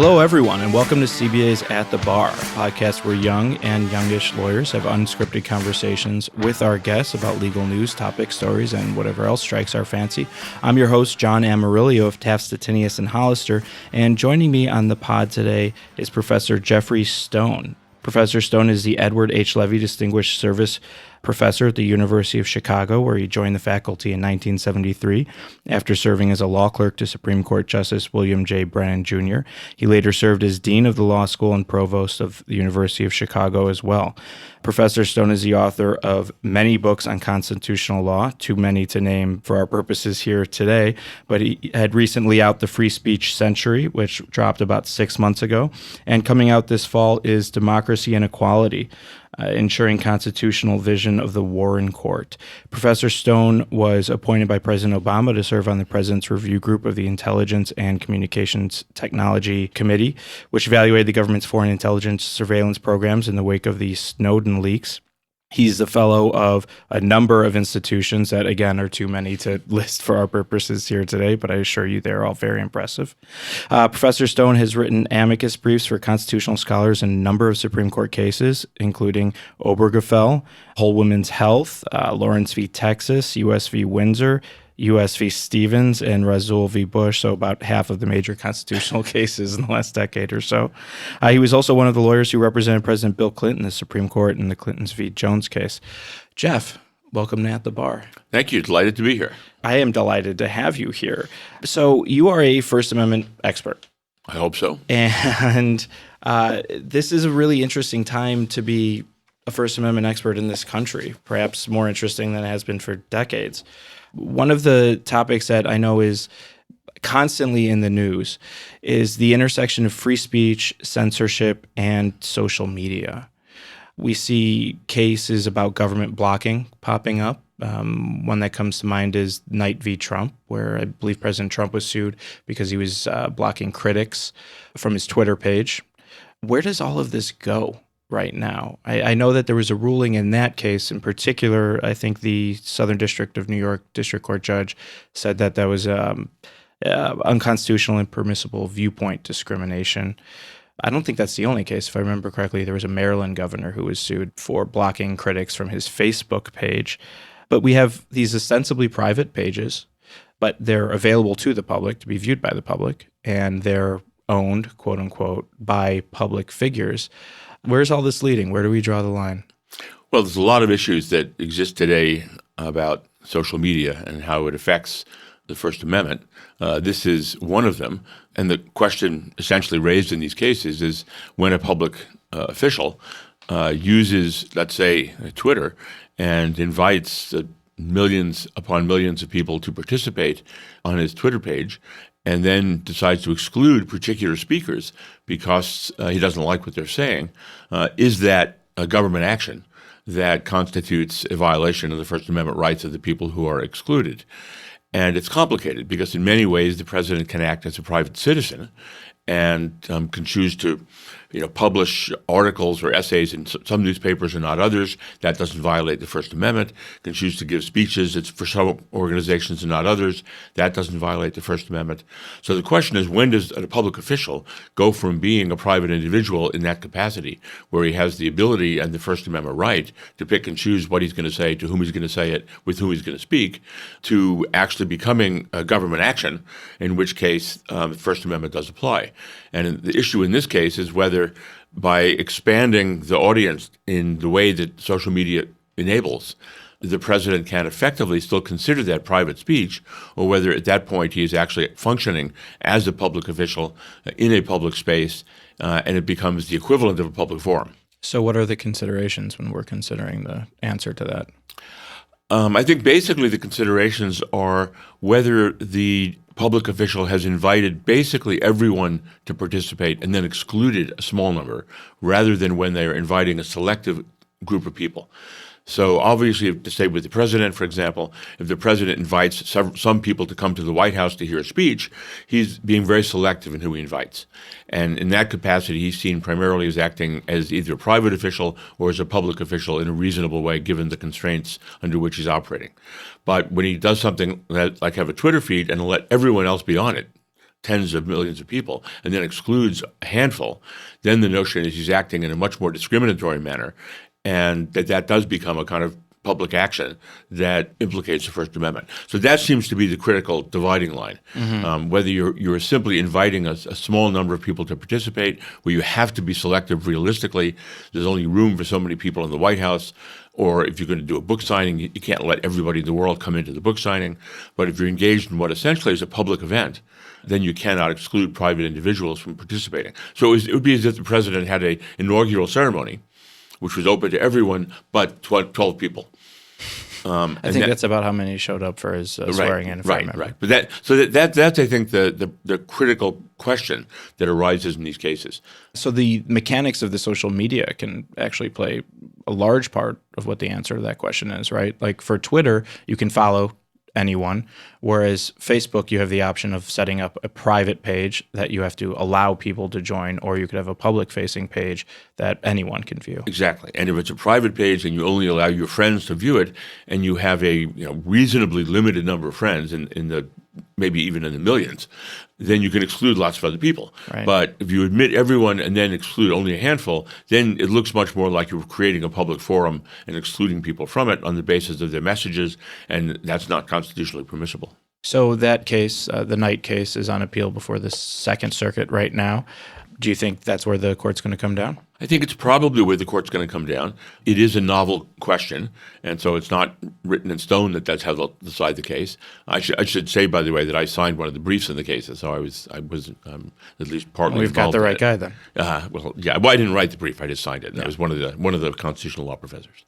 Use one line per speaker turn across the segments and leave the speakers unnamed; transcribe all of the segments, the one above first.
Hello, everyone, and welcome to CBA's At the Bar, a podcast where young and youngish lawyers have unscripted conversations with our guests about legal news, topic stories, and whatever else strikes our fancy. I'm your host, John Amarillo of Taft, Stettinius, and Hollister, and joining me on the pod today is Professor Geoffrey Stone. Professor Stone is the Edward H. Levy Distinguished Service Professor at the University of Chicago, where he joined the faculty in 1973 after serving as a law clerk to Supreme Court Justice William J. Brennan, Jr. He later served as Dean of the Law School and Provost of the University of Chicago as well. Professor Stone is the author of many books on constitutional law, too many to name for our purposes here today, but he had recently out The Free Speech Century, which dropped about 6 months ago, and coming out this fall is Democracy and Equality, Ensuring Constitutional Vision of the Warren Court. Professor Stone was appointed by President Obama to serve on the President's Review Group of the Intelligence and Communications Technology Committee, which evaluated the government's foreign intelligence surveillance programs in the wake of the Snowden leaks. He's the fellow of a number of institutions that, again, are too many to list for our purposes here today, but I assure you they're all very impressive. Professor Stone has written amicus briefs for constitutional scholars in a number of Supreme Court cases, including Obergefell, Whole Women's Health, Lawrence v. Texas, U.S. v. Windsor, U.S. v. Stevens, and Rasul v. Bush, so about half of the major constitutional cases in the last decade or so. He was also one of the lawyers who represented President Bill Clinton in the Supreme Court in the Clintons v. Jones case. Jeff, welcome to At the Bar.
Thank you. Delighted to be here.
I am delighted to have you here. So you are a First Amendment expert.
I hope so.
And this is a really interesting time to be a First Amendment expert in this country, perhaps more interesting than it has been for decades. One of the topics that I know is constantly in the news is the intersection of free speech, censorship, and social media. We see cases about government blocking popping up. One that comes to mind is Knight v. Trump, where I believe President Trump was sued because he was blocking critics from his Twitter page. Where does all of this go right now? I know that there was a ruling in that case in particular. I think the Southern District of New York District Court judge said that that was unconstitutional and permissible viewpoint discrimination. I don't think that's the only case. If I remember correctly, there was a Maryland governor who was sued for blocking critics from his Facebook page. But we have these ostensibly private pages, but they're available to the public to be viewed by the public, and they're owned, quote unquote, by public figures. Where's all this leading? Where do we draw the line?
Well, there's a lot of issues that exist today about social media and how it affects the First Amendment. This is one of them. And the question essentially raised in these cases is when a public official uses, let's say, Twitter and invites millions upon millions of people to participate on his Twitter page, and then decides to exclude particular speakers because he doesn't like what they're saying, is that a government action that constitutes a violation of the First Amendment rights of the people who are excluded? And it's complicated because in many ways the president can act as a private citizen and can choose to publish articles or essays in some newspapers and not others. That doesn't violate the First Amendment. Can choose to give speeches for some organizations and not others. That doesn't violate the First Amendment. So the question is, when does a public official go from being a private individual in that capacity, where he has the ability and the First Amendment right to pick and choose what he's going to say, to whom he's going to say it, with whom he's going to speak, to actually becoming a government action, in which case the First Amendment does apply. And the issue in this case is whether by expanding the audience in the way that social media enables, the president can effectively still consider that private speech, or whether at that point he is actually functioning as a public official in a public space, and it becomes the equivalent of a public forum.
So what are the considerations when we're considering the answer to that?
I think basically the considerations are whether the public official has invited basically everyone to participate and then excluded a small number, rather than when they are inviting a selective group of people. So obviously, to say with the president, for example, if the president invites some people to come to the White House to hear a speech, he's being very selective in who he invites. And in that capacity, he's seen primarily as acting as either a private official or as a public official in a reasonable way, given the constraints under which he's operating. But when he does something like have a Twitter feed and let everyone else be on it, tens of millions of people and then excludes a handful, then the notion is he's acting in a much more discriminatory manner, and that does become a kind of public action that implicates the First Amendment. So that seems to be the critical dividing line. Whether you're simply inviting a small number of people to participate, where you have to be selective realistically, there's only room for so many people in the White House, or if you're going to do a book signing, you can't let everybody in the world come into the book signing. But if you're engaged in what essentially is a public event, then you cannot exclude private individuals from participating. So it would be as if the president had an inaugural ceremony which was open to everyone but 12 people.
I think that's about how many showed up for his swearing in.
Right. But that's I think the critical question that arises in these cases.
So the mechanics of the social media can actually play a large part of what the answer to that question is, right? Like for Twitter, you can follow anyone, whereas Facebook, you have the option of setting up a private page that you have to allow people to join, or you could have a public-facing page that anyone can view.
Exactly. And if it's a private page and you only allow your friends to view it, and you have a reasonably limited number of friends in the maybe even in the millions, then you can exclude lots of other people.
Right.
But if you admit everyone and then exclude only a handful, then it looks much more like you're creating a public forum and excluding people from it on the basis of their messages, and that's not constitutionally permissible.
So that case, the Knight case, is on appeal before the Second Circuit right now. Do you think that's where the court's going to come down?
I think it's probably where the court's going to come down. It is a novel question, and so it's not written in stone that that's how they'll decide the case. I should say, by the way, that I signed one of the briefs in the cases, so I was at least partly
We've got
involved
the right
in it.
guy then.
Well, I didn't write the brief; I just signed it. I was one of the constitutional law professors.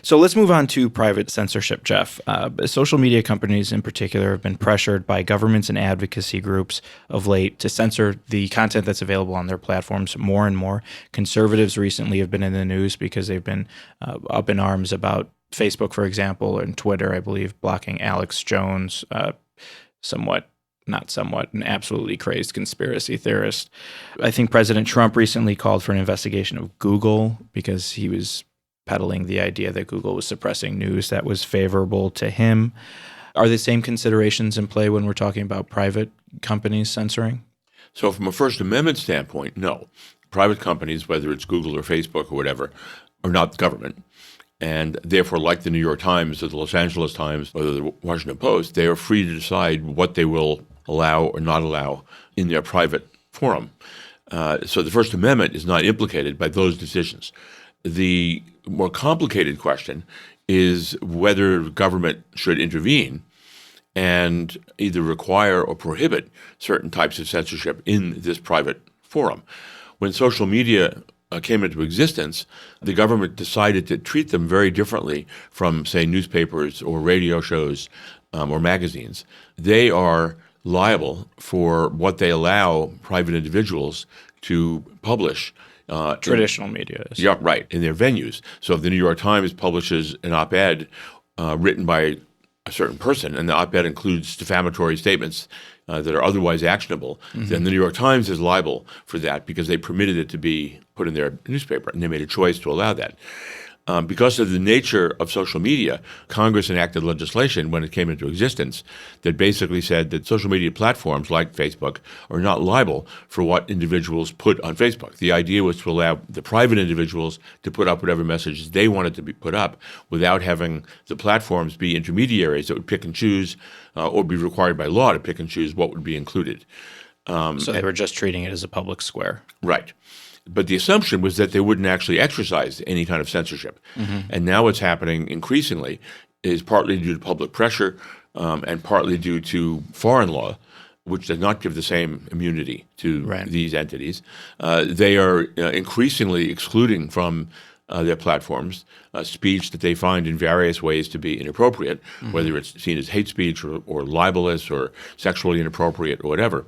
So let's move on to private censorship, Jeff. Social media companies in particular have been pressured by governments and advocacy groups of late to censor the content that's available on their platforms more and more. Conservatives recently have been in the news because they've been up in arms about Facebook, for example, and Twitter, I believe, blocking Alex Jones, an absolutely crazed conspiracy theorist. I think President Trump recently called for an investigation of Google because he was peddling the idea that Google was suppressing news that was favorable to him. Are the same considerations in play when we're talking about private companies censoring?
So from a First Amendment standpoint, no. Private companies, whether it's Google or Facebook or whatever, are not the government. And therefore, like the New York Times or the Los Angeles Times or the Washington Post, they are free to decide what they will allow or not allow in their private forum. So the First Amendment is not implicated by those decisions. The more complicated question is whether government should intervene and either require or prohibit certain types of censorship in this private forum. When social media came into existence, the government decided to treat them very differently from, say, newspapers or radio shows or magazines. They are liable for what they allow private individuals to publish.
Traditional media is.
Yeah, right, in their venues. So if the New York Times publishes an op-ed written by a certain person, and the op-ed includes defamatory statements that are otherwise actionable, then the New York Times is liable for that because they permitted it to be put in their newspaper, and they made a choice to allow that. Because of the nature of social media, Congress enacted legislation when it came into existence that basically said that social media platforms like Facebook are not liable for what individuals put on Facebook. The idea was to allow the private individuals to put up whatever messages they wanted to be put up without having the platforms be intermediaries that would pick and choose or be required by law to pick and choose what would be included.
So they were just treating it as a public square.
Right. But the assumption was that they wouldn't actually exercise any kind of censorship. And now what's happening increasingly is partly due to public pressure and partly due to foreign law, which does not give the same immunity to these entities. They are increasingly excluding from their platforms speech that they find in various ways to be inappropriate, whether it's seen as hate speech or libelous or sexually inappropriate or whatever.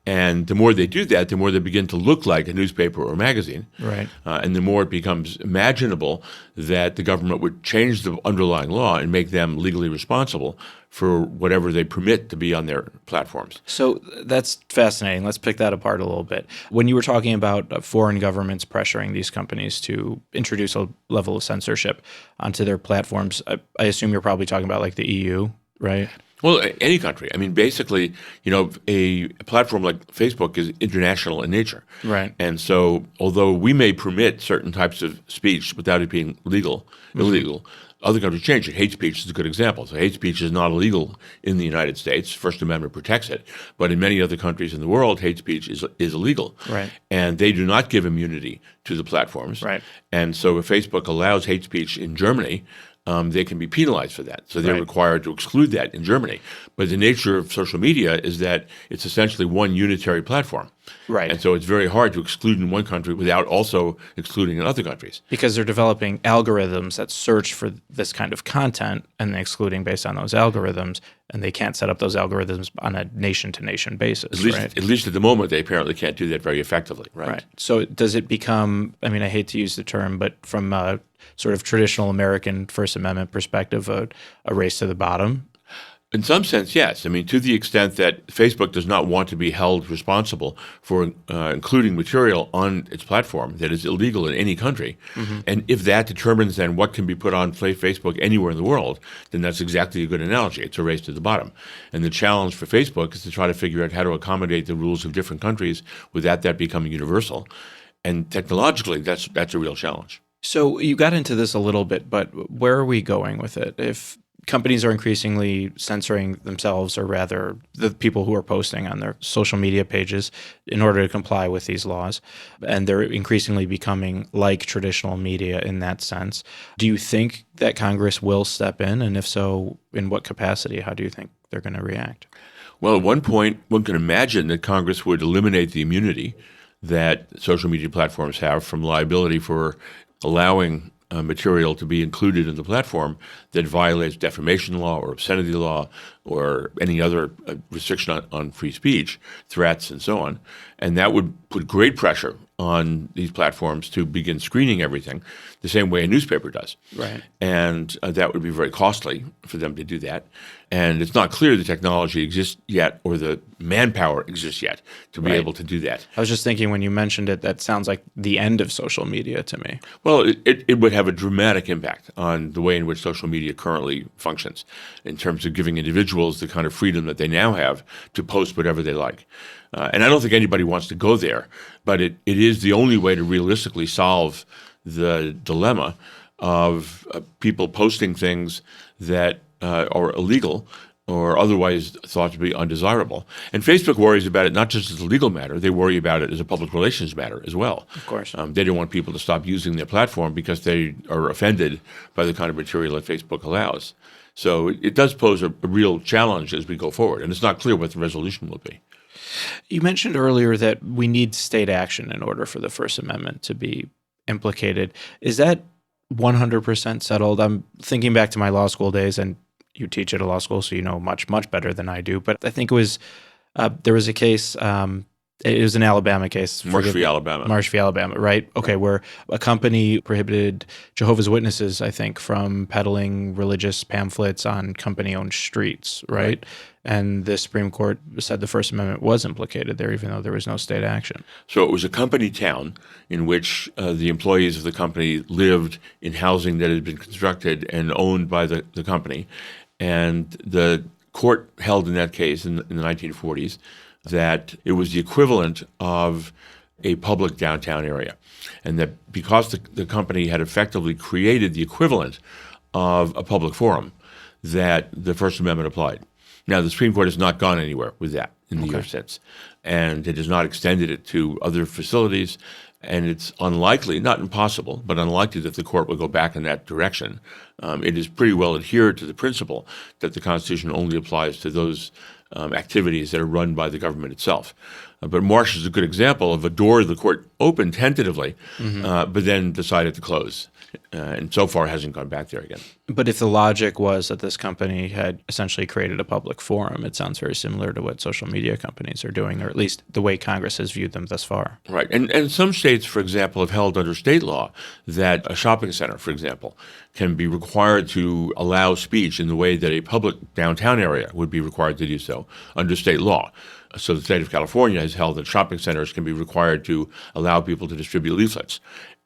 And the more they do that, the more they begin to look like a newspaper or magazine.
Right.
And the more it becomes imaginable that the government would change the underlying law and make them legally responsible for whatever they permit to be on their platforms.
So that's fascinating. Let's pick that apart a little bit. When you were talking about foreign governments pressuring these companies to introduce a level of censorship onto their platforms, I assume you're probably talking about like the EU, right?
Well, any country. I mean, basically, a platform like Facebook is international in nature.
Right.
And so, although we may permit certain types of speech without it being illegal, other countries change it. Hate speech is a good example. So hate speech is not illegal in the United States. First Amendment protects it. But in many other countries in the world, hate speech is illegal.
Right.
And they do not give immunity to the platforms.
Right.
And so if Facebook allows hate speech in Germany, they can be penalized for that. So they're required to exclude that in Germany. But the nature of social media is that it's essentially one unitary platform.
Right.
And so it's very hard to exclude in one country without also excluding in other countries.
Because they're developing algorithms that search for this kind of content and then excluding based on those algorithms, and they can't set up those algorithms on a nation-to-nation basis,
At least at the moment, they apparently can't do that very effectively, right?
So does it become, I mean, I hate to use the term, but from a sort of traditional American First Amendment perspective, a race to the bottom?
In some sense, yes. I mean, to the extent that Facebook does not want to be held responsible for including material on its platform that is illegal in any country, and if that determines then what can be put on Facebook anywhere in the world, then that's exactly a good analogy. It's a race to the bottom. And the challenge for Facebook is to try to figure out how to accommodate the rules of different countries without that becoming universal. And technologically, that's a real challenge.
So you got into this a little bit, but where are we going with it? If companies are increasingly censoring themselves, or rather the people who are posting on their social media pages in order to comply with these laws, and they're increasingly becoming like traditional media in that sense, do you think that Congress will step in? And if so, in what capacity? How do you think they're going to react?
Well, at one point, one can imagine that Congress would eliminate the immunity that social media platforms have from liability for allowing material to be included in the platform that violates defamation law or obscenity law or any other restriction on free speech, threats, and so on. And that would put great pressure on these platforms to begin screening everything the same way a newspaper does.
Right.
And that would be very costly for them to do that. And it's not clear the technology exists yet or the manpower exists yet to be able to do that.
I was just thinking when you mentioned it, that sounds like the end of social media to me.
Well, it would have a dramatic impact on the way in which social media currently functions in terms of giving individuals the kind of freedom that they now have to post whatever they like. And I don't think anybody wants to go there, but it is the only way to realistically solve the dilemma of people posting things that are illegal or otherwise thought to be undesirable. And Facebook worries about it not just as a legal matter, they worry about it as a public relations matter as well.
Of course.
They don't want people to stop using their platform because they are offended by the kind of material that Facebook allows. So it does pose a real challenge as we go forward, and it's not clear what the resolution will be.
You mentioned earlier that we need state action in order for the First Amendment to be implicated. Is that 100% settled? I'm thinking back to my law school days, and you teach at a law school, so you know much, much better than I do. But I think it was there was a case, it was an Alabama case.
Marsh v. Alabama.
Marsh v. Alabama, right? Okay, where a company prohibited Jehovah's Witnesses, I think, from peddling religious pamphlets on company-owned streets, right? And the Supreme Court said the First Amendment was implicated there, even though there was no state action.
So it was a company town in which the employees of the company lived in housing that had been constructed and owned by the company. And the court held in that case in the 1940s that it was the equivalent of a public downtown area. And that because the company had effectively created the equivalent of a public forum, that the First Amendment applied. Now, the Supreme Court has not gone anywhere with that in the years since, and it has not extended it to other facilities, and it's unlikely, not impossible, but unlikely that the court will go back in that direction. It is pretty well adhered to the principle that the Constitution only applies to those activities that are run by the government itself. But Marsh is a good example of a door the court opened tentatively, but then decided to close. And so far hasn't gone back there again.
But if the logic was that this company had essentially created a public forum, it sounds very similar to what social media companies are doing, or at least the way Congress has viewed them thus far.
Right. And some states, for example, have held under state law that a shopping center, for example, can be required to allow speech in the way that a public downtown area would be required to do so under state law. So the state of California has held that shopping centers can be required to allow people to distribute leaflets.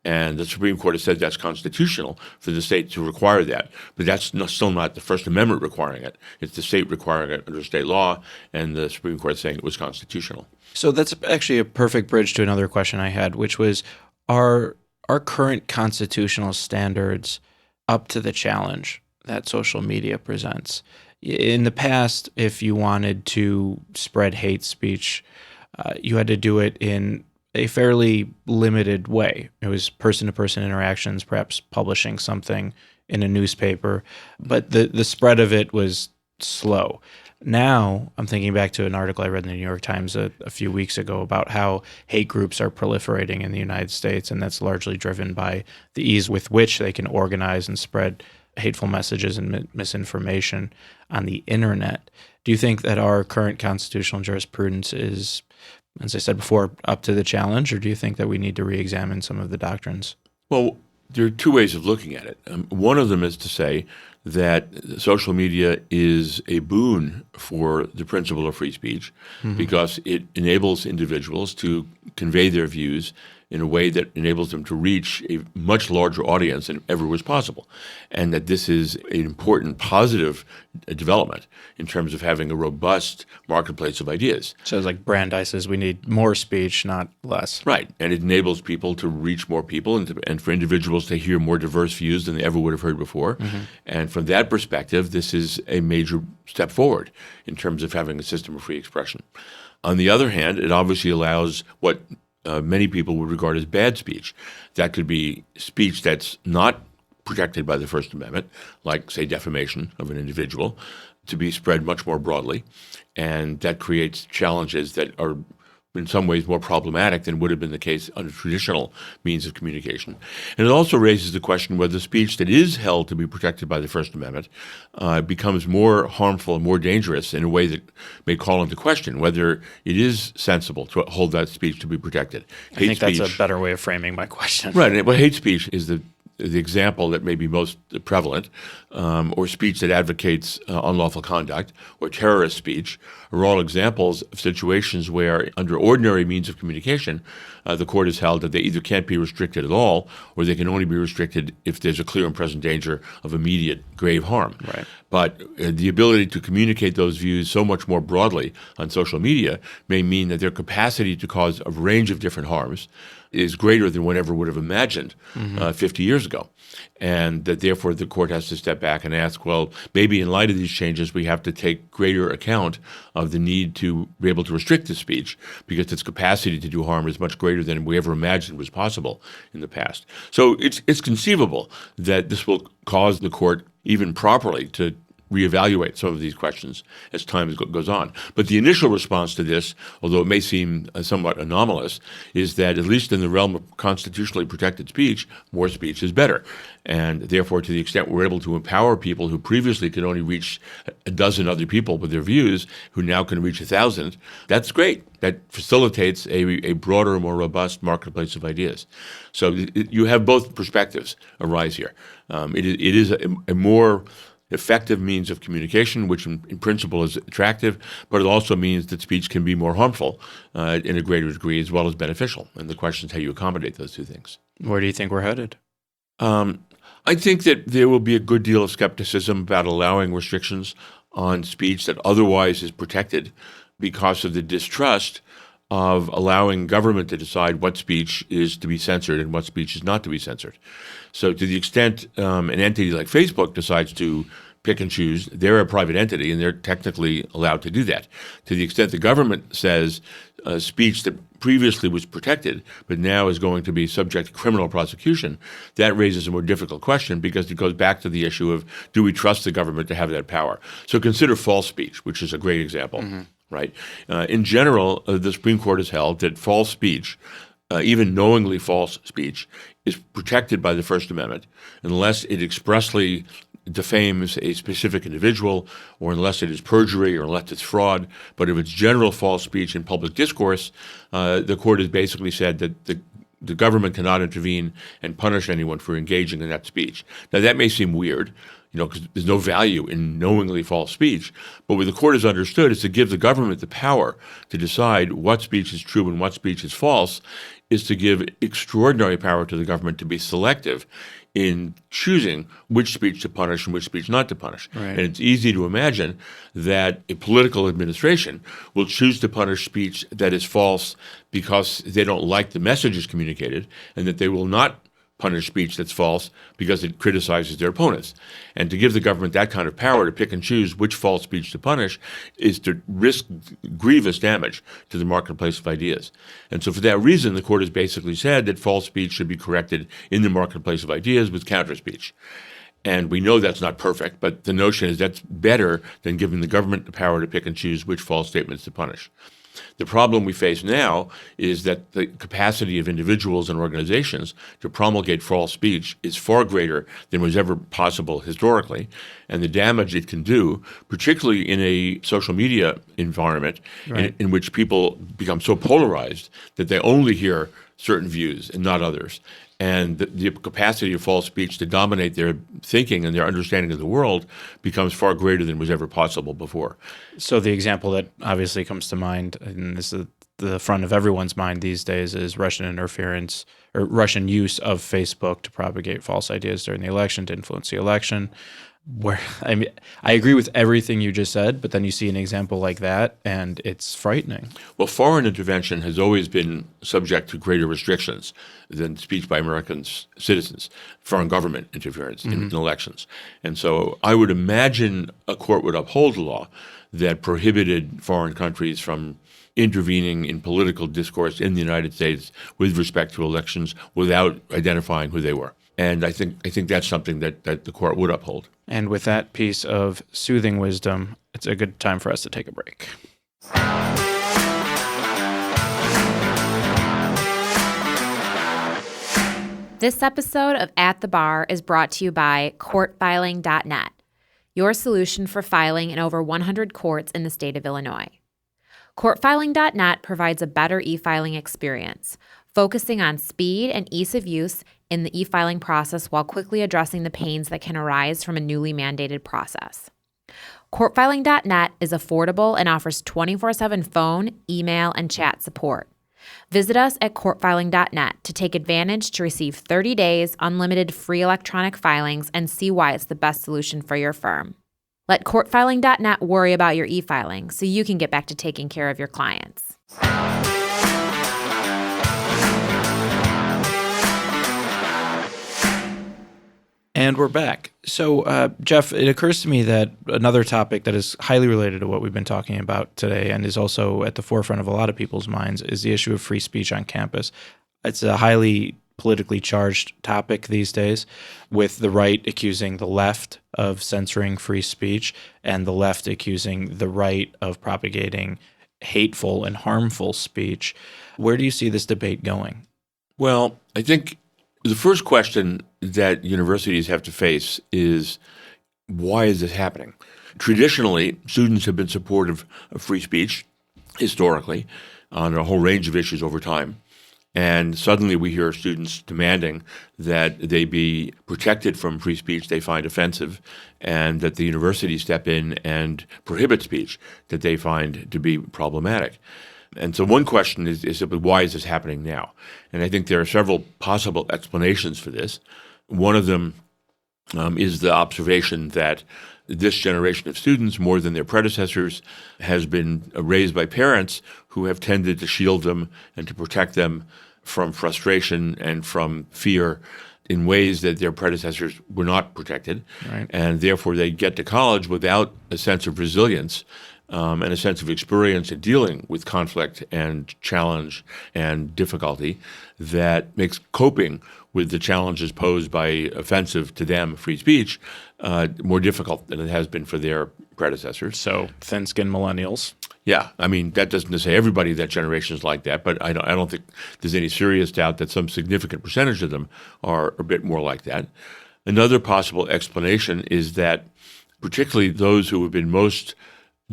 And the Supreme Court has said that's constitutional for the state to require that. But that's still not the First Amendment requiring it. It's the state requiring it under state law, and the Supreme Court saying it was constitutional.
So that's actually a perfect bridge to another question I had, which was, are our current constitutional standards up to the challenge that social media presents? In the past, if you wanted to spread hate speech, you had to do it in a fairly limited way. It was person-to-person interactions, perhaps publishing something in a newspaper, but the spread of it was slow. Now, I'm thinking back to an article I read in the New York Times a few weeks ago about how hate groups are proliferating in the United States, and that's largely driven by the ease with which they can organize and spread hateful messages and misinformation on the internet. Do you think that our current constitutional jurisprudence is, as I said before, up to the challenge, or do you think that we need to re-examine some of the doctrines?
Well, there are two ways of looking at it. One of them is to say that social media is a boon for the principle of free speech because it enables individuals to convey their views in a way that enables them to reach a much larger audience than ever was possible. And that this is an important positive development in terms of having a robust marketplace of ideas.
So it's like Brandeis says, we need more speech, not less.
Right. And it enables people to reach more people and for individuals to hear more diverse views than they ever would have heard before. And from that perspective, this is a major step forward in terms of having a system of free expression. On the other hand, it obviously allows what many people would regard as bad speech. That could be speech that's not protected by the First Amendment, like, say, defamation of an individual, to be spread much more broadly. And that creates challenges that are in some ways more problematic than would have been the case under traditional means of communication. And it also raises the question whether speech that is held to be protected by the First Amendment becomes more harmful and more dangerous in a way that may call into question whether it is sensible to hold that speech to be protected.
I think that's a better way of framing my question.
Right. Well, hate speech is the example that may be most prevalent, or speech that advocates unlawful conduct, or terrorist speech, are all examples of situations where, under ordinary means of communication, the court has held that they either can't be restricted at all, or they can only be restricted if there's a clear and present danger of immediate grave harm.
Right.
But the ability to communicate those views so much more broadly on social media may mean that their capacity to cause a range of different harms is greater than one ever would have imagined 50 years ago. And that therefore the court has to step back and ask, well, maybe in light of these changes, we have to take greater account of the need to be able to restrict the speech because its capacity to do harm is much greater than we ever imagined was possible in the past. So it's conceivable that this will cause the court even properly to reevaluate some of these questions as time goes on. But the initial response to this, although it may seem somewhat anomalous, is that at least in the realm of constitutionally protected speech, more speech is better. And therefore, to the extent we're able to empower people who previously could only reach a dozen other people with their views, who now can reach 1,000, that's great. That facilitates a broader, more robust marketplace of ideas. So you have both perspectives arise here. It is a more effective means of communication, which in principle is attractive, but it also means that speech can be more harmful in a greater degree as well as beneficial. And the question is how you accommodate those two things.
Where do you think we're headed?
I think that there will be a good deal of skepticism about allowing restrictions on speech that otherwise is protected because of the distrust of allowing government to decide what speech is to be censored and what speech is not to be censored. So to the extent an entity like Facebook decides to pick and choose, they're a private entity and they're technically allowed to do that. To the extent the government says speech that previously was protected but now is going to be subject to criminal prosecution, that raises a more difficult question because it goes back to the issue of, do we trust the government to have that power? So consider false speech, which is a great example. Right. In general, the Supreme Court has held that false speech, even knowingly false speech, is protected by the First Amendment unless it expressly defames a specific individual or unless it is perjury or unless it's fraud. But if it's general false speech in public discourse, the court has basically said that the government cannot intervene and punish anyone for engaging in that speech. Now, that may seem weird, because there's no value in knowingly false speech. But what the court has understood is to give the government the power to decide what speech is true and what speech is false is to give extraordinary power to the government to be selective in choosing which speech to punish and which speech not to punish.
Right.
And it's easy to imagine that a political administration will choose to punish speech that is false because they don't like the messages communicated, and that they will not punish speech that's false because it criticizes their opponents. And to give the government that kind of power to pick and choose which false speech to punish is to risk grievous damage to the marketplace of ideas. And so for that reason, the court has basically said that false speech should be corrected in the marketplace of ideas with counter speech. And we know that's not perfect, but the notion is that's better than giving the government the power to pick and choose which false statements to punish. The problem we face now is that the capacity of individuals and organizations to promulgate false speech is far greater than was ever possible historically, and the damage it can do, particularly in a social media environment in which people become so polarized that they only hear certain views and not others. And the capacity of false speech to dominate their thinking and their understanding of the world becomes far greater than was ever possible before.
So the example that obviously comes to mind, and this is the front of everyone's mind these days, is Russian interference or Russian use of Facebook to propagate false ideas during the election, to influence the election. Where I agree with everything you just said, but then you see an example like that, and it's frightening.
Well, foreign intervention has always been subject to greater restrictions than speech by American citizens, foreign government interference in elections. And so I would imagine a court would uphold a law that prohibited foreign countries from intervening in political discourse in the United States with respect to elections without identifying who they were. And I think that's something that the court would uphold.
And with that piece of soothing wisdom, it's a good time for us to take a break.
This episode of At the Bar is brought to you by courtfiling.net, your solution for filing in over 100 courts in the state of Illinois. Courtfiling.net provides a better e-filing experience, focusing on speed and ease of use in the e-filing process while quickly addressing the pains that can arise from a newly mandated process. Courtfiling.net is affordable and offers 24/7 phone, email, and chat support. Visit us at courtfiling.net to take advantage to receive 30 days unlimited free electronic filings and see why it's the best solution for your firm. Let courtfiling.net worry about your e-filing so you can get back to taking care of your clients.
And we're back. So, Jeff, it occurs to me that another topic that is highly related to what we've been talking about today and is also at the forefront of a lot of people's minds is the issue of free speech on campus. It's a highly politically charged topic these days, with the right accusing the left of censoring free speech and the left accusing the right of propagating hateful and harmful speech. Where do you see this debate going?
Well, I think the first question that universities have to face is, why is this happening? Traditionally, students have been supportive of free speech, historically, on a whole range of issues over time. And suddenly we hear students demanding that they be protected from free speech they find offensive, and that the university step in and prohibit speech that they find to be problematic. And so one question is simply, why is this happening now? And I think there are several possible explanations for this. One of them is the observation that this generation of students, more than their predecessors, has been raised by parents who have tended to shield them and to protect them from frustration and from fear in ways that their predecessors were not protected.
Right.
And therefore they get to college without a sense of resilience and a sense of experience in dealing with conflict and challenge and difficulty that makes coping with the challenges posed by offensive to them free speech more difficult than it has been for their predecessors.
So thin-skinned millennials.
Yeah, I mean, that doesn't say everybody in that generation is like that, but I don't think there's any serious doubt that some significant percentage of them are a bit more like that. Another possible explanation is that particularly those who have been most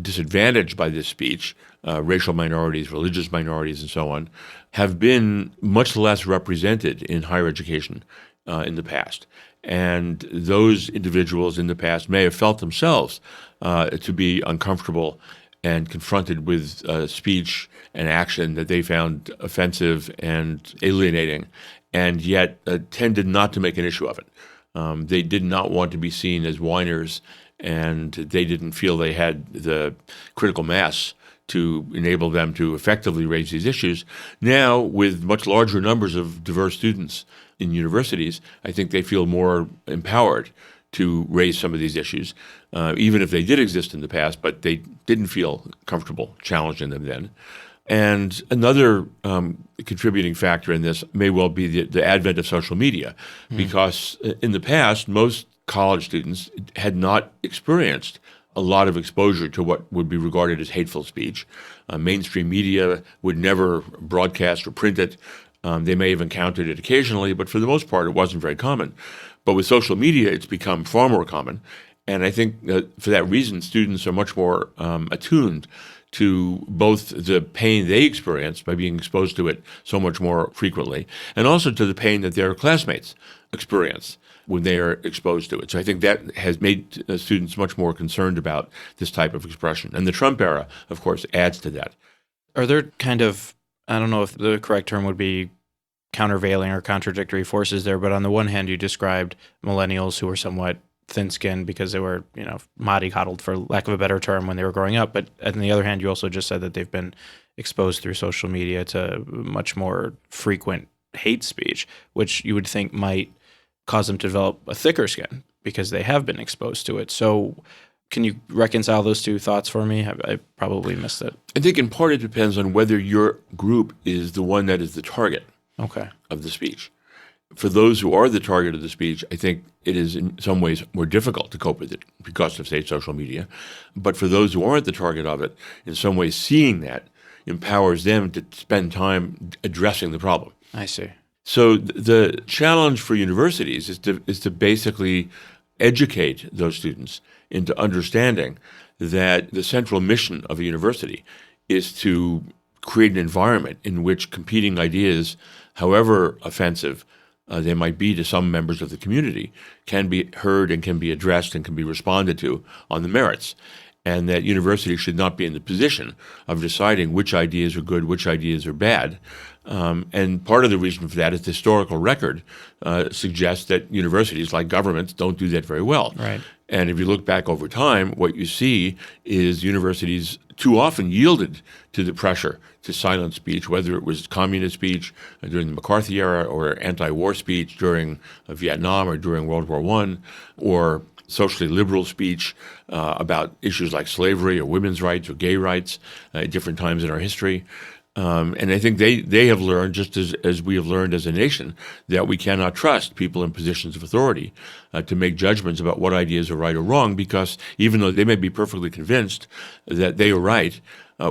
disadvantaged by this speech, racial minorities, religious minorities, and so on, have been much less represented in higher education in the past. And those individuals in the past may have felt themselves to be uncomfortable and confronted with speech and action that they found offensive and alienating, and yet tended not to make an issue of it. They did not want to be seen as whiners, and they didn't feel they had the critical mass to enable them to effectively raise these issues. Now, with much larger numbers of diverse students in universities, I think they feel more empowered to raise some of these issues, even if they did exist in the past, but they didn't feel comfortable challenging them then. And another contributing factor in this may well be the advent of social media, because in the past, most college students had not experienced a lot of exposure to what would be regarded as hateful speech. Mainstream media would never broadcast or print it. They may have encountered it occasionally, but for the most part, it wasn't very common. But with social media, it's become far more common. And I think for that reason, students are much more attuned to both the pain they experience by being exposed to it so much more frequently, and also to the pain that their classmates experience when they are exposed to it. So I think that has made students much more concerned about this type of expression. And the Trump era, of course, adds to that.
Are there kind of, I don't know if the correct term would be countervailing or contradictory forces there, but on the one hand, you described millennials who were somewhat thin-skinned because they were, mollycoddled, for lack of a better term, when they were growing up. But on the other hand, you also just said that they've been exposed through social media to much more frequent hate speech, which you would think might cause them to develop a thicker skin because they have been exposed to it. So can you reconcile those two thoughts for me? I probably missed it.
I think in part it depends on whether your group is the one that is the target of the speech. For those who are the target of the speech, I think it is in some ways more difficult to cope with it because of, say, social media. But for those who aren't the target of it, in some ways seeing that empowers them to spend time addressing the problem.
I see.
So the challenge for universities is to basically educate those students into understanding that the central mission of a university is to create an environment in which competing ideas, however offensive they might be to some members of the community, can be heard and can be addressed and can be responded to on the merits. And that universities should not be in the position of deciding which ideas are good, which ideas are bad. And part of the reason for that is the historical record suggests that universities, like governments, don't do that very well.
Right.
And if you look back over time, what you see is universities too often yielded to the pressure to silence speech, whether it was communist speech during the McCarthy era or anti-war speech during Vietnam or during World War I, or socially liberal speech about issues like slavery or women's rights or gay rights at different times in our history. And I think they have learned, just as we have learned as a nation, that we cannot trust people in positions of authority to make judgments about what ideas are right or wrong, because even though they may be perfectly convinced that they are right,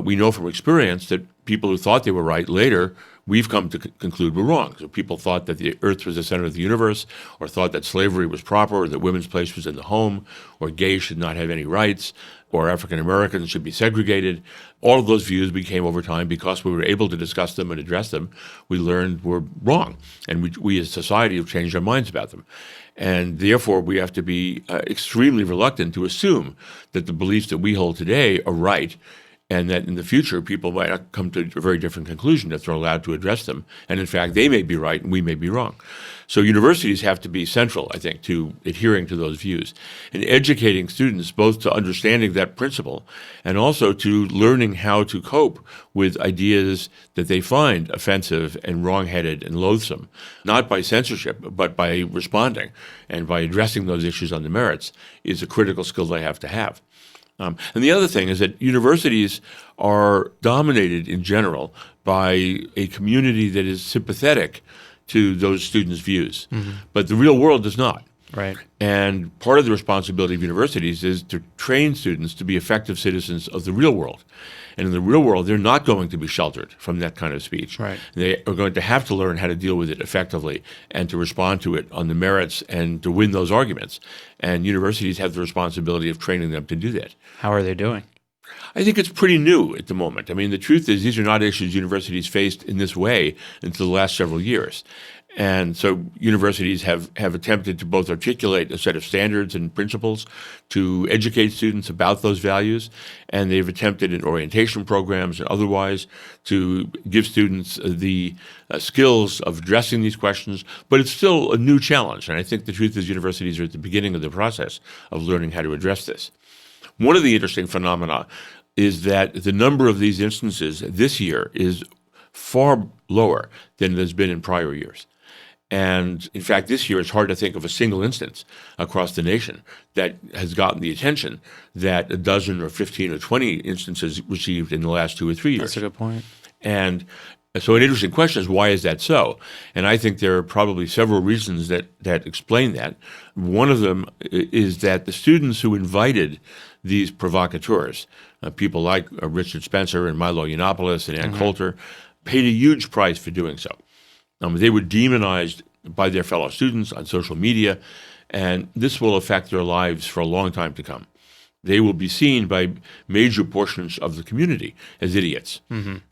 we know from experience that people who thought they were right later, we've come to conclude were wrong. So people thought that the earth was the center of the universe, or thought that slavery was proper, or that women's place was in the home, or gays should not have any rights, or African Americans should be segregated. All of those views became over time, because we were able to discuss them and address them, we learned were wrong. And we as a society have changed our minds about them. And therefore, we have to be extremely reluctant to assume that the beliefs that we hold today are right, and that in the future, people might come to a very different conclusion if they're allowed to address them. And in fact, they may be right and we may be wrong. So universities have to be central, I think, to adhering to those views and educating students both to understanding that principle and also to learning how to cope with ideas that they find offensive and wrong-headed and loathsome, not by censorship, but by responding and by addressing those issues on the merits is a critical skill they have to have. And the other thing is that universities are dominated in general by a community that is sympathetic to those students' views. Mm-hmm. But the real world does not.
Right.
And part of the responsibility of universities is to train students to be effective citizens of the real world. And in the real world, they're not going to be sheltered from that kind of speech.
Right.
They are going to have to learn how to deal with it effectively and to respond to it on the merits and to win those arguments. And universities have the responsibility of training them to do that.
How are they doing?
I think it's pretty new at the moment. I mean, the truth is these are not issues universities faced in this way until the last several years. And so universities have attempted to both articulate a set of standards and principles to educate students about those values, and they've attempted in orientation programs and otherwise to give students the skills of addressing these questions. But it's still a new challenge, and I think the truth is universities are at the beginning of the process of learning how to address this. One of the interesting phenomena is that the number of these instances this year is far lower than it has been in prior years. And in fact, this year it's hard to think of a single instance across the nation that has gotten the attention that a dozen or 15 or 20 instances received in the last 2 or 3 years.
That's a good point.
And so an interesting question is, why is that so? And I think there are probably several reasons that explain that. One of them is that the students who invited these provocateurs, people like Richard Spencer and Milo Yiannopoulos and Ann Coulter, paid a huge price for doing so. They were demonized by their fellow students on social media, and this will affect their lives for a long time to come. They will be seen by major portions of the community as idiots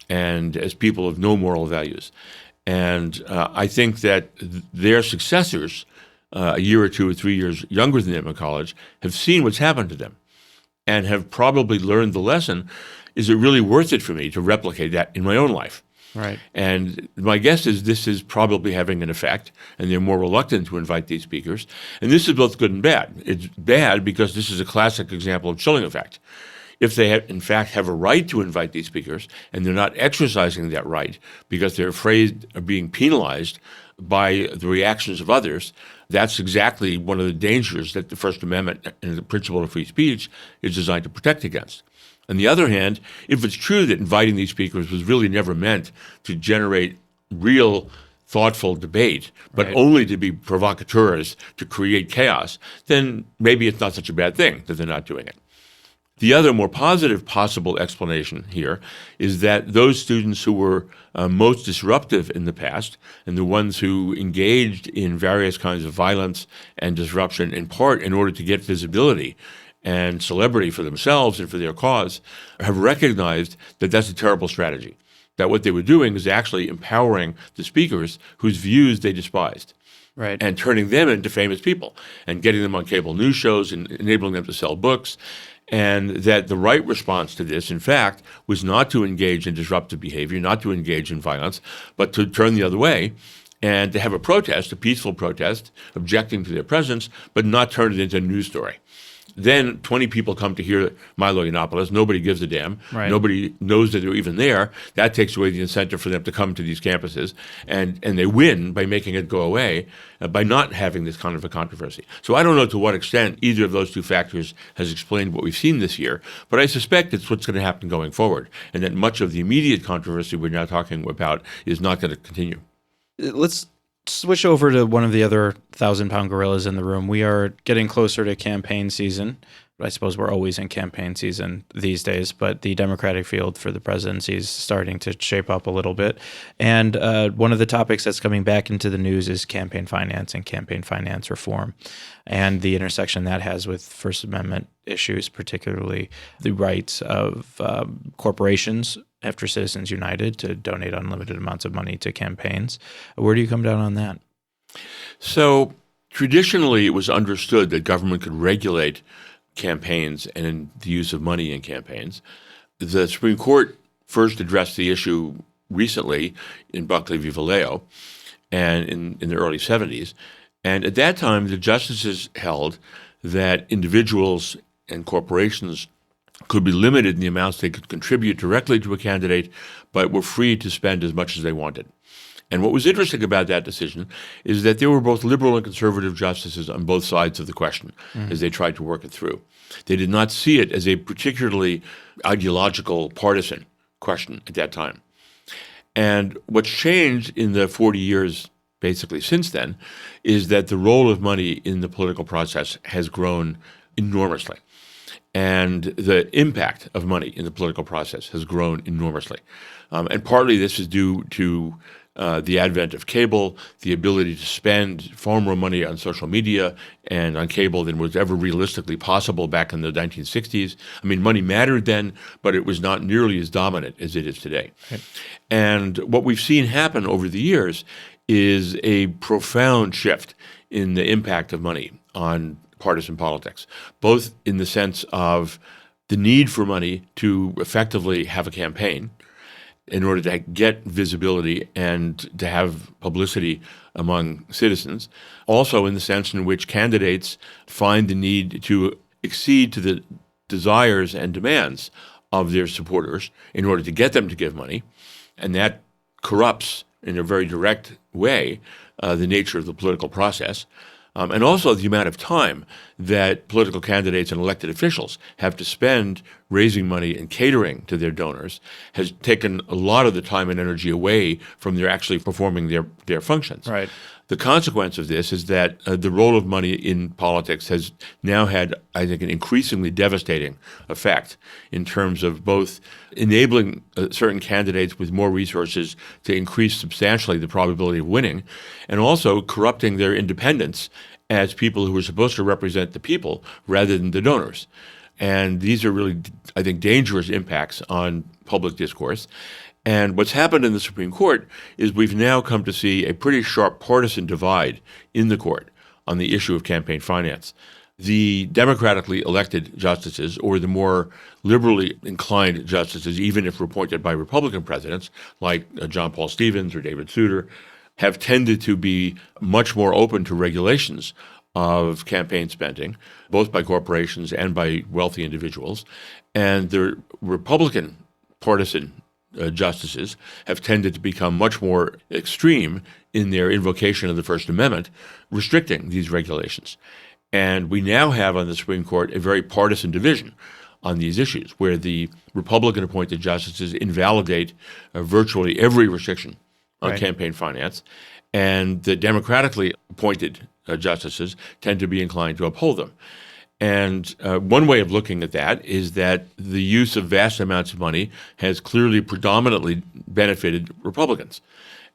and as people of no moral values. And I think that their successors, a year or 2 or 3 years younger than them in college, have seen what's happened to them and have probably learned the lesson, is it really worth it for me to replicate that in my own life?
Right.
And my guess is this is probably having an effect, and they're more reluctant to invite these speakers. And this is both good and bad. It's bad because this is a classic example of chilling effect. If they in fact have a right to invite these speakers, and they're not exercising that right because they're afraid of being penalized by the reactions of others, that's exactly one of the dangers that the First Amendment and the principle of free speech is designed to protect against. On the other hand, if it's true that inviting these speakers was really never meant to generate real, thoughtful debate, but only to be provocateurs to create chaos, then maybe it's not such a bad thing that they're not doing it. The other more positive possible explanation here is that those students who were most disruptive in the past, and the ones who engaged in various kinds of violence and disruption, in part in order to get visibility and celebrity for themselves and for their cause, have recognized that that's a terrible strategy, that what they were doing is actually empowering the speakers whose views they despised.
Right.
And turning them into famous people and getting them on cable news shows and enabling them to sell books. And that the right response to this, in fact, was not to engage in disruptive behavior, not to engage in violence, but to turn the other way and to have a protest, a peaceful protest, objecting to their presence, but not turn it into a news story. Then 20 people come to hear Milo Yiannopoulos. Nobody gives a damn.
Right.
Nobody knows that they're even there. That takes away the incentive for them to come to these campuses. And they win by making it go away, by not having this kind of a controversy. So I don't know to what extent either of those two factors has explained what we've seen this year, but I suspect it's what's going to happen going forward, and that much of the immediate controversy we're now talking about is not going to continue.
Let's switch over to one of the other 1,000-pound gorillas in the room. We are getting closer to campaign season. I suppose we're always in campaign season these days, but the Democratic field for the presidency is starting to shape up a little bit. And one of the topics that's coming back into the news is campaign finance and campaign finance reform, and the intersection that has with First Amendment issues, particularly the rights of corporations after Citizens United to donate unlimited amounts of money to campaigns. Where do you come down on that?
So traditionally, it was understood that government could regulate campaigns and the use of money in campaigns. The Supreme Court first addressed the issue recently in Buckley v. Vallejo and in the early 70s. And at that time, the justices held that individuals and corporations could be limited in the amounts they could contribute directly to a candidate, but were free to spend as much as they wanted. And what was interesting about that decision is that there were both liberal and conservative justices on both sides of the question as they tried to work it through. They did not see it as a particularly ideological, partisan question at that time. And what's changed in the 40 years basically since then is that the role of money in the political process has grown enormously. And the impact of money in the political process has grown enormously. And partly this is due to the advent of cable, the ability to spend far more money on social media and on cable than was ever realistically possible back in the 1960s. I mean, money mattered then, but it was not nearly as dominant as it is today. Right. And what we've seen happen over the years is a profound shift in the impact of money on partisan politics, both in the sense of the need for money to effectively have a campaign in order to get visibility and to have publicity among citizens, also in the sense in which candidates find the need to accede to the desires and demands of their supporters in order to get them to give money, and that corrupts in a very direct way the nature of the political process. And also the amount of time that political candidates and elected officials have to spend raising money and catering to their donors has taken a lot of the time and energy away from their actually performing their functions.
Right.
The consequence of this is that the role of money in politics has now had, I think, an increasingly devastating effect in terms of both enabling certain candidates with more resources to increase substantially the probability of winning, and also corrupting their independence as people who are supposed to represent the people rather than the donors. And these are really, I think, dangerous impacts on public discourse. And what's happened in the Supreme Court is we've now come to see a pretty sharp partisan divide in the court on the issue of campaign finance. The democratically elected justices, or the more liberally inclined justices, even if appointed by Republican presidents, like John Paul Stevens or David Souter, have tended to be much more open to regulations of campaign spending, both by corporations and by wealthy individuals. And the Republican partisan justices have tended to become much more extreme in their invocation of the First Amendment, restricting these regulations. And we now have on the Supreme Court a very partisan division on these issues, where the Republican-appointed justices invalidate virtually every restriction on campaign finance, and the democratically appointed justices tend to be inclined to uphold them. And one way of looking at that is that the use of vast amounts of money has clearly predominantly benefited Republicans.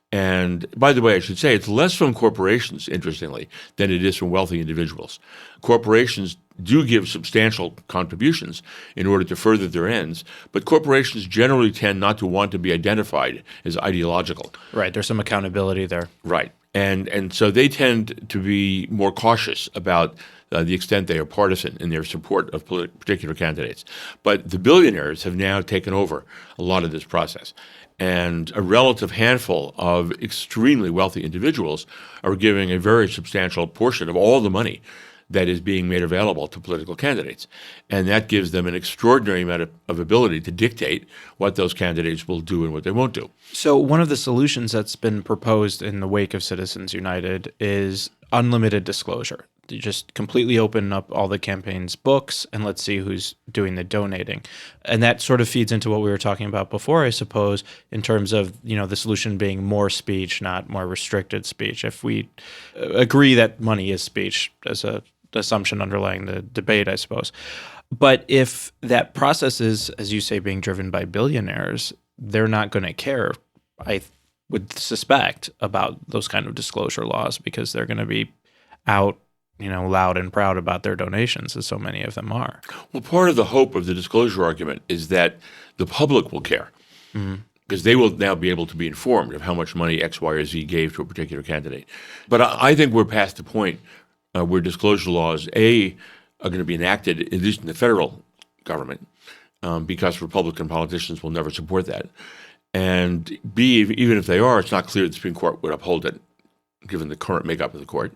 And by the way, I should say it's less from corporations, interestingly, than it is from wealthy individuals. Corporations do give substantial contributions in order to further their ends, but corporations generally tend not to want to be identified as ideological.
Right. There's some accountability there.
Right. And so they tend to be more cautious about the extent they are partisan in their support of particular candidates. But the billionaires have now taken over a lot of this process. And a relative handful of extremely wealthy individuals are giving a very substantial portion of all the money that is being made available to political candidates. And that gives them an extraordinary amount of ability to dictate what those candidates will do and what they won't do.
So one of the solutions that's been proposed in the wake of Citizens United is unlimited disclosure. You just completely open up all the campaign's books and let's see who's doing the donating. And that sort of feeds into what we were talking about before, I suppose, in terms of, the solution being more speech, not more restricted speech. If we agree that money is speech as a assumption underlying the debate, I suppose. But if that process is, as you say, being driven by billionaires, they're not going to care, I would suspect, about those kind of disclosure laws because they're going to be out, loud and proud about their donations, as so many of them are.
Well, part of the hope of the disclosure argument is that the public will care. Because they will now be able to be informed of how much money X, Y, or Z gave to a particular candidate. But I think we're past the point where disclosure laws, A, are going to be enacted, at least in the federal government, because Republican politicians will never support that. And B, even if they are, it's not clear the Supreme Court would uphold it, given the current makeup of the court.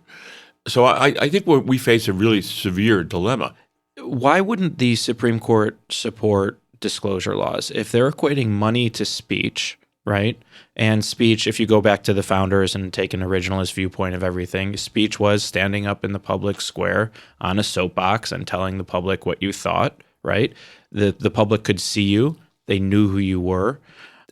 So I think we face a really severe dilemma.
Why wouldn't the Supreme Court support disclosure laws? If they're equating money to speech, right? And speech, if you go back to the founders and take an originalist viewpoint of everything, speech was standing up in the public square on a soapbox and telling the public what you thought, right? The public could see you. They knew who you were.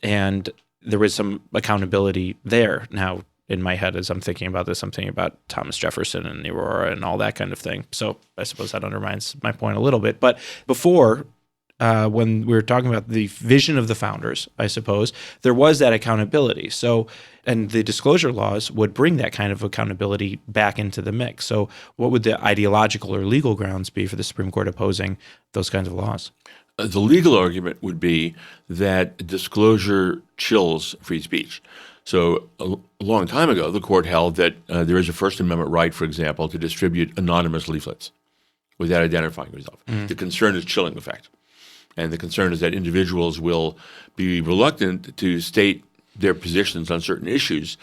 And there was some accountability there. Now, in my head, as I'm thinking about this, I'm thinking about Thomas Jefferson and the Aurora and all that kind of thing. So I suppose that undermines my point a little bit. But before, when we were talking about the vision of the founders, I suppose, there was that accountability. So, and the disclosure laws would bring that kind of accountability back into the mix. So what would the ideological or legal grounds be for the Supreme Court opposing those kinds of laws?
The legal argument would be that disclosure chills free speech. So a long time ago, the court held that there is a First Amendment right, for example, to distribute anonymous leaflets without identifying yourself. The concern is chilling effect. And the concern is that individuals will be reluctant to state their positions on certain issues,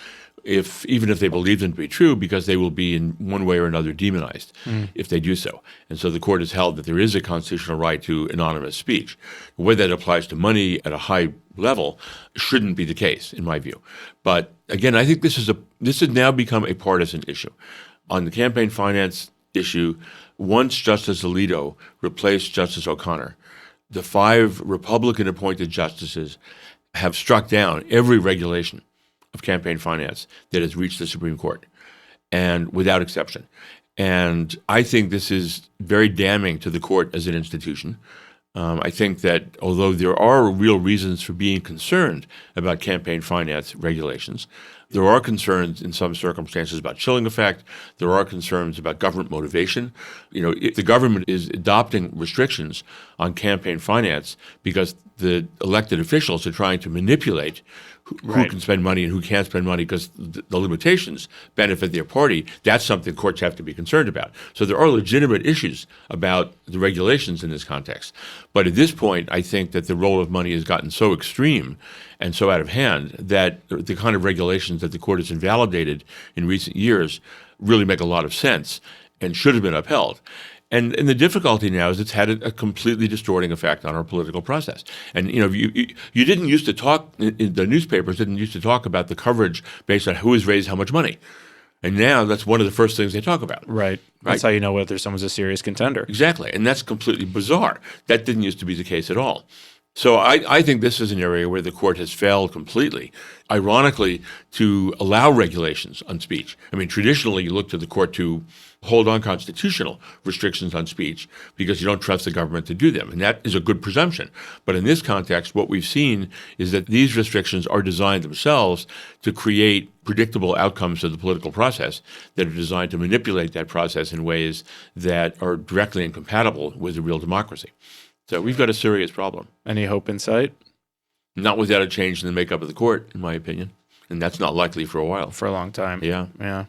even if they believe them to be true, because they will be in one way or another demonized if they do so. And so the court has held that there is a constitutional right to anonymous speech. Whether that applies to money at a high level shouldn't be the case, in my view. But again, I think this has now become a partisan issue. On the campaign finance issue, once Justice Alito replaced Justice O'Connor, the 5 Republican-appointed justices have struck down every regulation of campaign finance that has reached the Supreme Court, and without exception. And I think this is very damning to the court as an institution. I think that although there are real reasons for being concerned about campaign finance regulations, there are concerns in some circumstances about chilling effect. There are concerns about government motivation. If the government is adopting restrictions on campaign finance because the elected officials are trying to manipulate who can spend money and who can't spend money because the limitations benefit their party, that's something courts have to be concerned about. So there are legitimate issues about the regulations in this context. But at this point, I think that the role of money has gotten so extreme and so out of hand that the kind of regulations that the court has invalidated in recent years really make a lot of sense and should have been upheld. And the difficulty now is it's had a completely distorting effect on our political process. And you didn't used to talk, the newspapers didn't used to talk about the coverage based on who has raised how much money. And now that's one of the first things they talk about.
Right. That's how you know whether someone's a serious contender.
Exactly. And that's completely bizarre. That didn't used to be the case at all. So I think this is an area where the court has failed completely, ironically, to allow regulations on speech. I mean, traditionally, you look to the court to hold unconstitutional restrictions on speech because you don't trust the government to do them. And that is a good presumption. But in this context, what we've seen is that these restrictions are designed themselves to create predictable outcomes of the political process that are designed to manipulate that process in ways that are directly incompatible with a real democracy. So we've got a serious problem.
Any hope in sight?
Not without a change in the makeup of the court, in my opinion. And that's not likely for a while.
For a long time.
Yeah.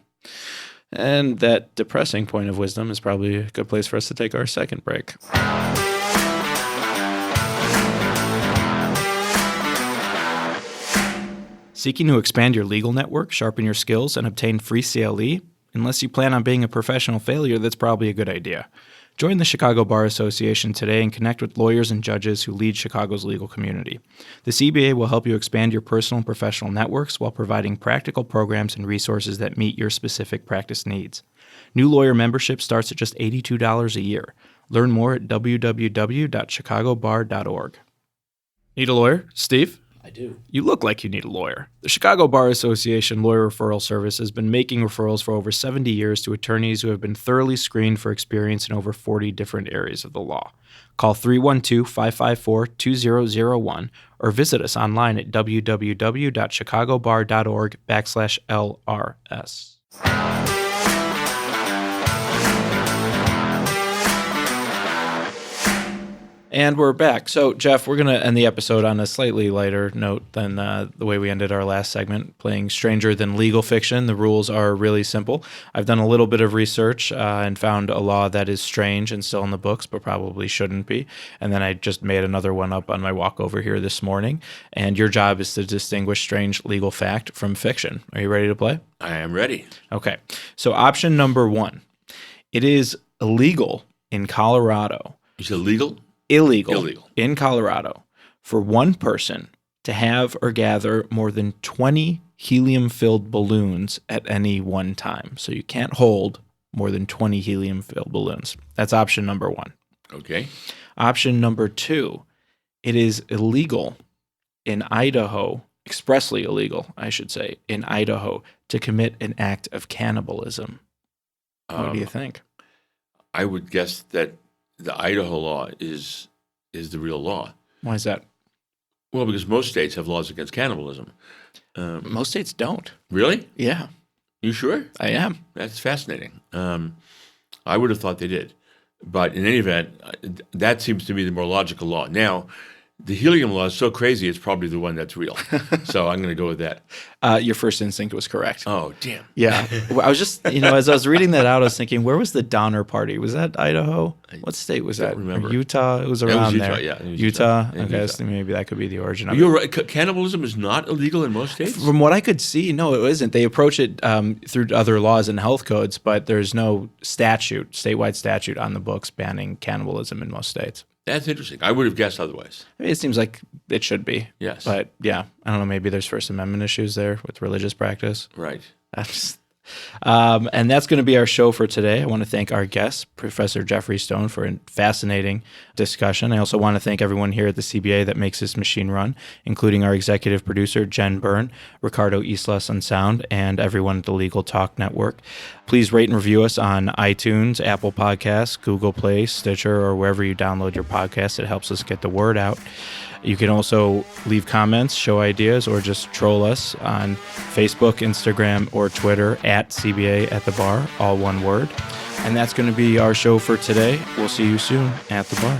And that depressing point of wisdom is probably a good place for us to take our second break. Seeking to expand your legal network, sharpen your skills, and obtain free CLE? Unless you plan on being a professional failure, that's probably a good idea. Join the Chicago Bar Association today and connect with lawyers and judges who lead Chicago's legal community. The CBA will help you expand your personal and professional networks while providing practical programs and resources that meet your specific practice needs. New lawyer membership starts at just $82 a year. Learn more at www.chicagobar.org. Need a lawyer? Steve?
I do.
You look like you need a lawyer. The Chicago Bar Association Lawyer Referral Service has been making referrals for over 70 years to attorneys who have been thoroughly screened for experience in over 40 different areas of the law. Call 312-554-2001 or visit us online at www.chicagobar.org/LRS. And we're back. So, Jeff, we're going to end the episode on a slightly lighter note than the way we ended our last segment, playing Stranger Than Legal Fiction. The rules are really simple. I've done a little bit of research and found a law that is strange and still in the books, but probably shouldn't be. And then I just made another one up on my walk over here this morning. And your job is to distinguish strange legal fact from fiction. Are you ready to play?
I am ready.
Okay. So, option number 1. It is illegal in Colorado.
Is it legal?
Illegal in Colorado for one person to have or gather more than 20 helium-filled balloons at any one time. So you can't hold more than 20 helium-filled balloons. That's option number 1.
Okay.
Option number 2, it is illegal in Idaho, expressly illegal, I should say, in Idaho to commit an act of cannibalism. What do you think?
I would guess that the Idaho law is the real law.
Why is that?
Well, because most states have laws against cannibalism.
Most states don't.
Really?
Yeah.
You sure?
I am.
That's fascinating. I would have thought they did. But in any event, that seems to be the more logical law. Now, The helium law is so crazy, it's probably the one that's real. So I'm going to go with that.
Your first instinct was correct.
Oh, damn.
Yeah. Well, I was just, as I was reading that out, I was thinking, where was the Donner Party? Was that Idaho? What state was that?
remember.
Or Utah? It was around
Utah,
there.
yeah, it was
Utah?
Utah.
Okay,
Utah.
so maybe that could be the origin of it.
You're right. Cannibalism is not illegal in most states?
From what I could see, no, it isn't. They approach it through other laws and health codes, but there's no statewide statute on the books banning cannibalism in most states.
That's interesting. I would have guessed otherwise.
I mean, it seems like it should be.
Yes.
But yeah, I don't know. Maybe there's First Amendment issues there with religious practice.
Right.
And that's going to be our show for today. I want to thank our guest, Professor Geoffrey Stone, for a fascinating discussion. I also want to thank everyone here at the CBA that makes this machine run, including our executive producer, Jen Byrne, Ricardo Islas on sound, and everyone at the Legal Talk Network. Please rate and review us on iTunes, Apple Podcasts, Google Play, Stitcher, or wherever you download your podcasts. It helps us get the word out. You can also leave comments, show ideas, or just troll us on Facebook, Instagram, or Twitter at CBA at the Bar, all one word. And that's going to be our show for today. We'll see you soon at the bar.